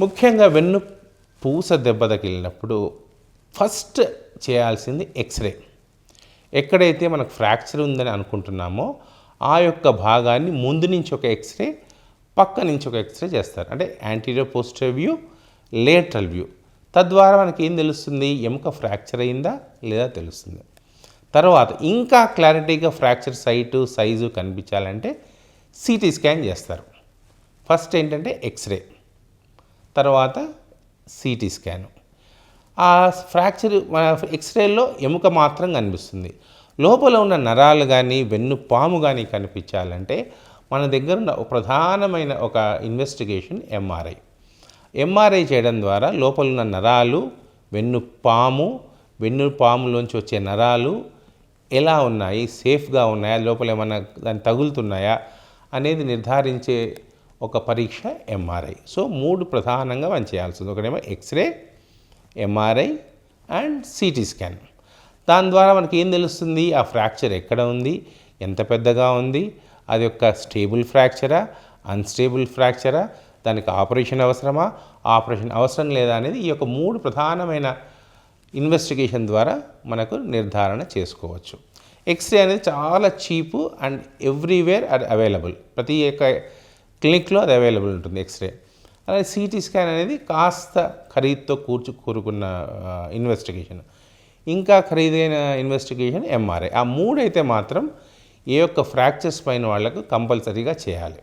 ముఖ్యంగా వెన్ను పూస దెబ్బ తగిలినప్పుడు ఫస్ట్ చేయాల్సింది ఎక్స్రే. ఎక్కడైతే మనకు ఫ్రాక్చర్ ఉందని అనుకుంటున్నామో ఆ యొక్క భాగాన్ని ముందు నుంచి ఒక ఎక్స్రే, పక్క నుంచి ఒక ఎక్స్రే చేస్తారు. అంటే anterior posterior view, lateral view. తద్వారా మనకి ఏం తెలుస్తుంది, ఎముక ఫ్రాక్చర్ అయిందా లేదా తెలుస్తుంది. తర్వాత ఇంకా క్లారిటీగా ఫ్రాక్చర్ సైజు కనిపించాలంటే సిటీ స్కాన్ చేస్తారు. ఫస్ట్ ఏంటంటే ఎక్స్రే, తర్వాత సిటీ స్కాన్. ఆ ఫ్రాక్చర్ ఎక్స్రేలో ఎముక మాత్రం కనిపిస్తుంది. లోపల ఉన్న నరాలు కానీ వెన్ను పాము కానీ కనిపించాలంటే మన దగ్గర ఉన్న ప్రధానమైన ఒక ఇన్వెస్టిగేషన్ ఎంఆర్ఐ. ఎంఆర్ఐ చేయడం ద్వారా లోపల ఉన్న నరాలు, వెన్ను పాములోంచి వచ్చే నరాలు ఎలా ఉన్నాయి, సేఫ్గా ఉన్నాయా, లోపల ఏమన్నా దాన్ని తగులుతున్నాయా అనేది నిర్ధారించే ఒక పరీక్ష ఎంఆర్ఐ. సో 3 ప్రధానంగా మనం చేయాల్సింది. ఒకటేమో x-ray, MRI and CT scan. దాని ద్వారా మనకి ఏం తెలుస్తుంది, ఆ ఫ్రాక్చర్ ఎక్కడ ఉంది, ఎంత పెద్దగా ఉంది, అది యొక్క స్టేబుల్ ఫ్రాక్చరా, అన్స్టేబుల్ ఫ్రాక్చరా, దానికి ఆపరేషన్ అవసరమా, ఆపరేషన్ అవసరం లేదా అనేది ఈ యొక్క 3 ప్రధానమైన ఇన్వెస్టిగేషన్ ద్వారా మనకు నిర్ధారణ చేసుకోవచ్చు. ఎక్స్రే అనేది చాలా చీపు అండ్ ఎవ్రీవేర్ అది అవైలబుల్. ప్రతి ఒక్క క్లినిక్లో అది అవైలబుల్ ఉంటుంది ఎక్స్రే. అలాగే సిటీ స్కాన్ అనేది కాస్త ఖరీదుతో కూరుకున్న ఇన్వెస్టిగేషన్. ఇంకా ఖరీదైన ఇన్వెస్టిగేషన్ ఎంఆర్ఐ. ఆ 3 అయితే మాత్రం ఏ యొక్క ఫ్రాక్చర్స్ పైన వాళ్ళకు కంపల్సరీగా చేయాలి.